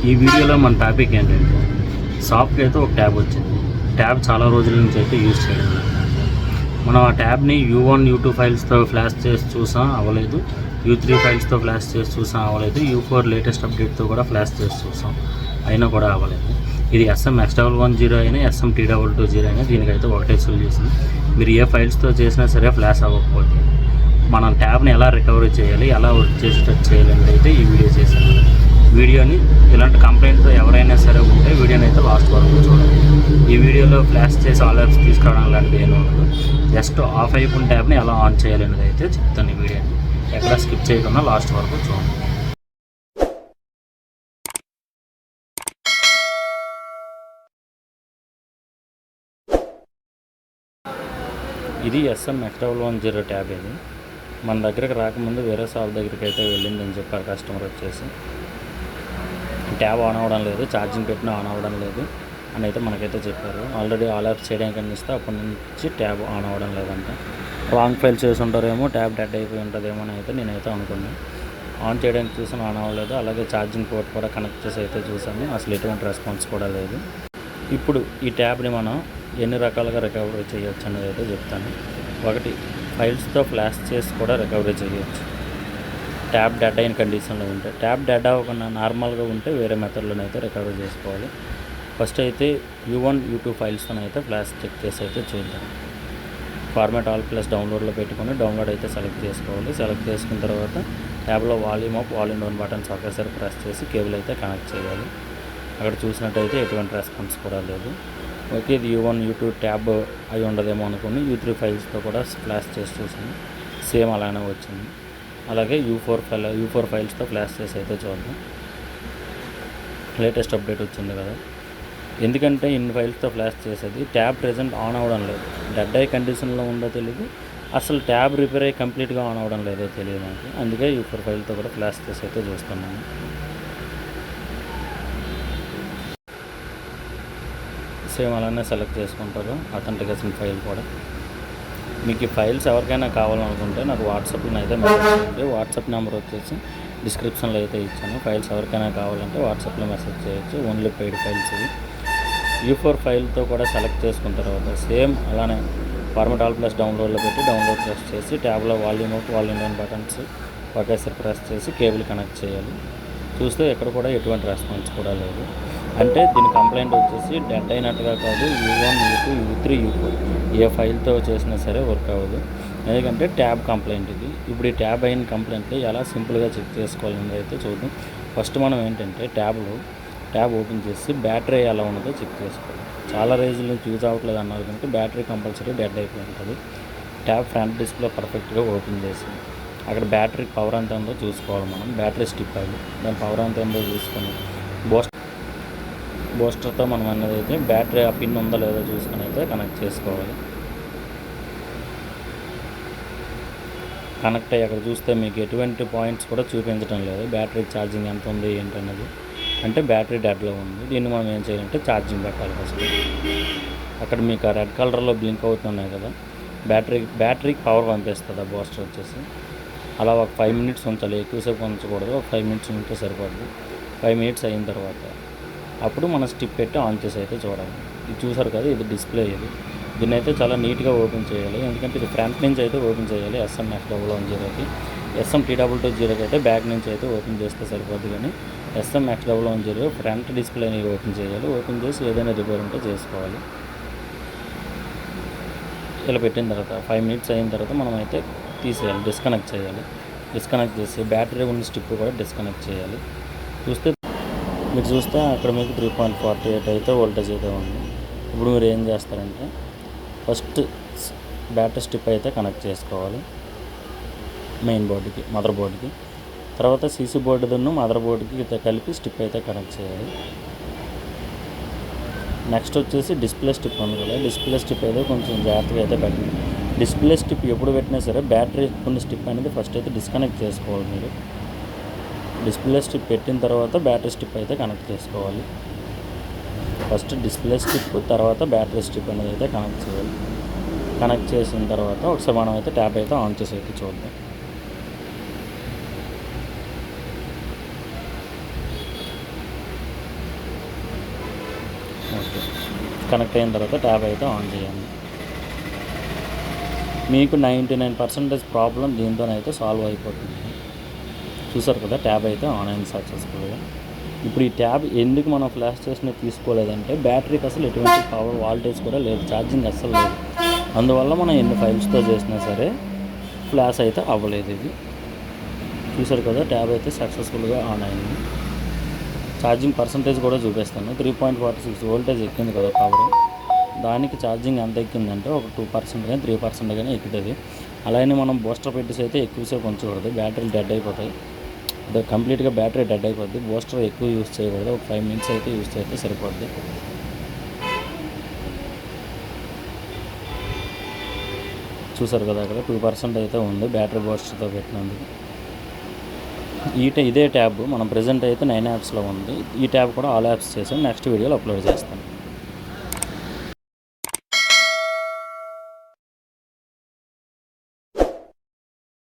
ఈ వీడియోలో మన టాపిక్ ఏంటంటే షాప్కి అయితే ఒక ట్యాబ్ వచ్చింది. ట్యాబ్ చాలా రోజుల నుంచి అయితే యూజ్ చేయడం లేదు. మనం ఆ ట్యాబ్ని U1 U2 ఫైల్స్తో ఫ్లాష్ చేసి చూసాం, అవ్వలేదు. U3 ఫైల్స్తో ఫ్లాష్ చేసి చూసాం, అవ్వలేదు. U4 లేటెస్ట్ అప్డేట్తో కూడా ఫ్లాష్ చేసి చూసాం, అయినా కూడా అవ్వలేదు. ఇది SM-X110 అయినా SM-T220 అయినా దీనికైతే ఒకటే సొల్యూషన్. మీరు ఏ ఫైల్స్తో చేసినా సరే ఫ్లాష్ అవ్వకపోతే మనం ట్యాబ్ని ఎలా రికవరీ చేయాలి, ఎలా వర్క్ చేసేటట్టు చేయాలని అయితే ఈ వీడియో చేశాను. వీడియోని ఇలాంటి కంప్లైంట్తో ఎవరైనా సరే ఉంటే వీడియోని అయితే లాస్ట్ వరకు చూడండి. ఈ వీడియోలో ఫ్లాష్ చేసి ఆల్ యాప్స్ తీసుకురావడం లాంటివి ఏమి ఉండదు. జస్ట్ ఆఫ్ అయిపోయిన ట్యాబ్ని ఎలా ఆన్ చేయాలి అనేది అయితే చెప్తాను. ఈ వీడియోని ఎక్కడ స్కిప్ చేయకుండా లాస్ట్ వరకు చూడండి. ఇది SM-X110 ట్యాబ్. ఇది మన దగ్గరకు రాకముందు వేరే షాప్ దగ్గరికి అయితే వెళ్ళిందని చెప్పారు కస్టమర్ వచ్చేసి. ట్యాబ్ ఆన్ అవ్వడం లేదు, ఛార్జింగ్ పెట్టినా ఆన్ అవ్వడం లేదు అని అయితే మనకైతే చెప్పారు. ఆల్రెడీ ఆల్ యాప్స్ చేయడానికి అందిస్తే అప్పటి నుంచి ట్యాబ్ ఆన్ అవ్వడం లేదంట. రాంగ్ ఫైల్ చేసి ఉంటారేమో, ట్యాబ్ డెడ్ అయిపోయి ఉంటుందేమో అని అయితే నేనైతే అనుకున్నాను. ఆన్ చేయడానికి చూసాను, ఆన్ అవ్వలేదు. అలాగే ఛార్జింగ్ పోర్ట్ కూడా కనెక్ట్ చేసి అయితే చూసాను, అసలు ఎటువంటి రెస్పాన్స్ కూడా లేదు. ఇప్పుడు ఈ ట్యాబ్ని మనం ఎన్ని రకాలుగా రికవరీ చేయొచ్చు అనేది అయితే చెప్తాను. ఒకటి, ఫైల్స్తో ఫ్లాష్ చేసి కూడా రికవరీ చేయొచ్చు. ట్యాబ్ డెడ్ అయిన కండిషన్లో ఉంటే, ట్యాబ్ డెడ్ అవ్వకుండా నార్మల్గా ఉంటే వేరే మెథడ్లోనైతే రికవరీ చేసుకోవాలి. ఫస్ట్ అయితే U1 U2 ఫైల్స్తో అయితే ఫ్లాష్ చెక్ చేసి అయితే చూద్దాం. ఫార్మాట్ ఆల్ ప్లస్ డౌన్లోడ్లో పెట్టుకొని డౌన్లోడ్ అయితే సెలెక్ట్ చేసుకోవాలి. సెలెక్ట్ చేసుకున్న తర్వాత ట్యాబ్లో volume up, volume down buttons ఒకేసారి ప్రెస్ చేసి కేబుల్ అయితే కనెక్ట్ చేయాలి. అక్కడ చూసినట్టయితే ఎటువంటి రెస్పాన్స్ కూడా లేదు. ఓకే, ఇది U1 U2 ట్యాబ్ అయి ఉండదేమో అనుకుని U3 ఫైల్స్తో కూడా ఫ్లాష్ చేసి చూసాను, సేమ్ అలానే వచ్చింది. అలాగే U4 ఫైల్స్తో ఫ్లాష్ చేసి అయితే చూద్దాం. లేటెస్ట్ అప్డేట్ వచ్చింది కదా, ఎందుకంటే ఇన్ని ఫైల్స్తో ఫ్లాష్ చేసేది ట్యాబ్ ప్రెజెంట్ ఆన్ అవ్వడం లేదు. డెడ్ అయ్యే కండిషన్లో ఉందో తెలియదు, అసలు ట్యాబ్ రిపేర్ అయ్యి కంప్లీట్గా ఆన్ అవ్వడం లేదో తెలియదు నాకు. అందుకే U4 ఫైల్తో కూడా ఫ్లాష్ చేసి అయితే చూస్తున్నాను. సేమ్ అలానే సెలెక్ట్ చేసుకుంటారు అథెంటికేషన్ ఫైల్ కూడా. మీకు ఈ ఫైల్స్ ఎవరికైనా కావాలనుకుంటే నాకు వాట్సాప్లో అయితే మెసేజ్ చేయండి. వాట్సాప్ నెంబర్ వచ్చేసి డిస్క్రిప్షన్లో అయితే ఇచ్చాను. ఫైల్స్ ఎవరికైనా కావాలంటే వాట్సాప్లో మెసేజ్ చేయొచ్చు. ఓన్లీ పెయిడ్ ఫైల్స్ ఇవి. U4 ఫైల్తో కూడా సెలెక్ట్ చేసుకున్న తర్వాత సేమ్ అలానే ఫార్మాట్ ఆల్ ప్లస్ డౌన్లోడ్లో పెట్టి డౌన్లోడ్ ప్రెస్ చేసి ట్యాబ్లో volume up, volume down buttons ఒకేసారి ప్రెస్ చేసి కేబుల్ కనెక్ట్ చేయాలి. చూస్తే ఎక్కడ కూడా ఎటువంటి రెస్పాన్స్ కూడా లేదు. అంటే దీని కంప్లైంట్ వచ్చేసి డెడ్ అయినట్టుగా కాదు, U1 U2 U3 U4 ఏ ఫైల్తో చేసినా సరే వర్క్ అవ్వదు. ఎందుకంటే ట్యాబ్ కంప్లైంట్ ఇది. ఇప్పుడు ఈ ట్యాబ్ అయిన కంప్లైంట్లు ఎలా సింపుల్గా చెక్ చేసుకోవాలని అయితే చూద్దాం. ఫస్ట్ మనం ఏంటంటే ట్యాబ్ ఓపెన్ చేసి బ్యాటరీ ఎలా ఉన్నదో చెక్ చేసుకోవాలి. చాలా రోజుల నుంచి యూజ్ అవ్వట్లేదు అన్నారు కనుక బ్యాటరీ కంపల్సరీ డెడ్ అయిపోయి ఉంటుంది. ట్యాబ్ ఫ్రంట్ డిస్ప్లే పర్ఫెక్ట్గా ఓపెన్ చేసి అక్కడ బ్యాటరీ పవర్ ఎంత ఉందో చూసుకోవాలి. మనం బ్యాటరీ స్టిప్ అయ్యి దాని పవర్ ఎంత ఉందో చూసుకొని బూస్టర్తో మనం అన్నది అయితే బ్యాటరీ ఆ పిన్ ఉందో లేదో చూసుకొని అయితే కనెక్ట్ చేసుకోవాలి. కనెక్ట్ అయ్యి అక్కడ చూస్తే మీకు ఎటువంటి పాయింట్స్ కూడా చూపించడం లేదు, బ్యాటరీ ఛార్జింగ్ ఎంత ఉంది ఏంటన్నది. అంటే బ్యాటరీ డెడ్లో ఉంది. దీన్ని మనం ఏం చేయాలంటే ఛార్జింగ్ పెట్టాలి ఫస్ట్. అక్కడ మీకు ఆ రెడ్ కలర్లో బ్లింక్ అవుతున్నాయి కదా, బ్యాటరీకి పవర్ పంపిస్తుంది ఆ బూస్టర్ వచ్చేసి. అలా ఒక 5 మినిట్స్ ఉంచాలి, ఎక్కువసేపు ఉంచకూడదు. ఒక 5 మినిట్స్ ఉంటే సరిపోద్ది. 5 మినిట్స్ అయిన తర్వాత అప్పుడు మనం స్టిప్ పెట్టి ఆన్ చేసి అయితే చూడాలి. ఇది చూసారు కదా, ఇది డిస్ప్లే. దీన్ని అయితే చాలా నీట్గా ఓపెన్ చేయాలి, ఎందుకంటే ఇది ఫ్రంట్ నుంచి అయితే ఓపెన్ చేయాలి. SM-X110కి, SM-T220కి అయితే బ్యాక్ నుంచి అయితే ఓపెన్ చేస్తే సరిపోద్ది. కానీ SM-X110 ఫ్రంట్ డిస్ప్లేని ఓపెన్ చేయాలి. ఓపెన్ చేసి ఏదైనా రిపేర్ ఉంటే చేసుకోవాలి. ఇలా పెట్టిన తర్వాత 5 మినిట్స్ అయిన తర్వాత మనం అయితే తీసేయాలి, డిస్కనెక్ట్ చేయాలి. డిస్కనెక్ట్ చేసి బ్యాటరీ ఉన్న స్టిప్ కూడా డిస్కనెక్ట్ చేయాలి. మీరు చూస్తే అక్కడ మీకు 3.48 అయితే వోల్టేజ్ అయితే ఉంది. ఇప్పుడు మీరు ఏం చేస్తారంటే ఫస్ట్ బ్యాటరీ స్టిప్ అయితే కనెక్ట్ చేసుకోవాలి మెయిన్ బోర్డుకి, మదర్ బోర్డుకి. తర్వాత CC బోర్డును మదర్ బోర్డుకి కలిపి స్టిప్ అయితే కనెక్ట్ చేయాలి. నెక్స్ట్ వచ్చేసి డిస్ప్లే స్టిప్ ఉంది కదా, డిస్ప్లే స్టిప్ అయితే కొంచెం జాగ్రత్తగా అయితే పెట్టండి. డిస్ప్లే స్టిప్ ఎప్పుడు పెట్టినా సరే బ్యాటరీ ఉన్న స్టిప్ అనేది ఫస్ట్ అయితే డిస్కనెక్ట్ చేసుకోవాలి. మీరు డిస్ప్లే స్టిప్ పెట్టిన తర్వాత బ్యాటరీ స్టిప్ అయితే కనెక్ట్ చేసుకోవాలి. ఫస్ట్ డిస్ప్లే స్టిప్, తర్వాత బ్యాటరీ స్టిప్ అనేది అయితే కనెక్ట్ చేయాలి. కనెక్ట్ చేసిన తర్వాత ఒకసారి మనం అయితే ట్యాబ్ అయితే ఆన్ చేసి అయితే చూద్దాం. అయితే కనెక్ట్ అయిన తర్వాత ట్యాబ్ అయితే ఆన్ చేయాలి. మీకు 99% ప్రాబ్లం దీంతోనైతే సాల్వ్ అయిపోతుంది. చూసారు కదా, ట్యాబ్ అయితే ఆన్ అయింది సక్సెస్ఫుల్గా. ఇప్పుడు ఈ ట్యాబ్ ఎందుకు మనం ఫ్లాష్ చేసిన తీసుకోలేదంటే బ్యాటరీకి అసలు ఎటువంటి పవర్ వాల్టేజ్ కూడా లేదు, ఛార్జింగ్ అస్సలు లేదు. అందువల్ల మనం ఎన్ని ఫైల్స్తో చేసినా సరే ఫ్లాష్ అయితే అవ్వలేదు. ఇది చూసారు కదా, ట్యాబ్ అయితే సక్సెస్ఫుల్గా ఆన్ అయింది. ఛార్జింగ్ పర్సంటేజ్ కూడా చూపిస్తాను. 3.46 వోల్టేజ్ ఎక్కింది కదా పవర్. దానికి ఛార్జింగ్ ఎంత ఎక్కిందంటే ఒక 2% కానీ 3% కానీ ఎక్కుతుంది. అలానే మనం బూస్టర్ పెట్టేసి అయితే ఎక్కువసేపు ఉంచకూడదు, బ్యాటరీలు డెడ్ అయిపోతాయి. అదే కంప్లీట్గా బ్యాటరీ డెడ్ అయిపోద్ది. బూస్టర్ ఎక్కువ యూస్ చేయకూడదు, ఒక 5 minutes అయితే యూస్ చేస్తే సరిపోద్ది. చూసారు కదా, అక్కడ 2% అయితే ఉంది బ్యాటరీ బూస్టర్తో పెట్టినందుకు. ఇదే ట్యాబ్ మనం ప్రజెంట్ అయితే 9 యాప్స్లో ఉంది. ఈ ట్యాబ్ కూడా ఆల్ యాప్స్ చేసాం, నెక్స్ట్ వీడియోలో అప్లోడ్ చేస్తాను.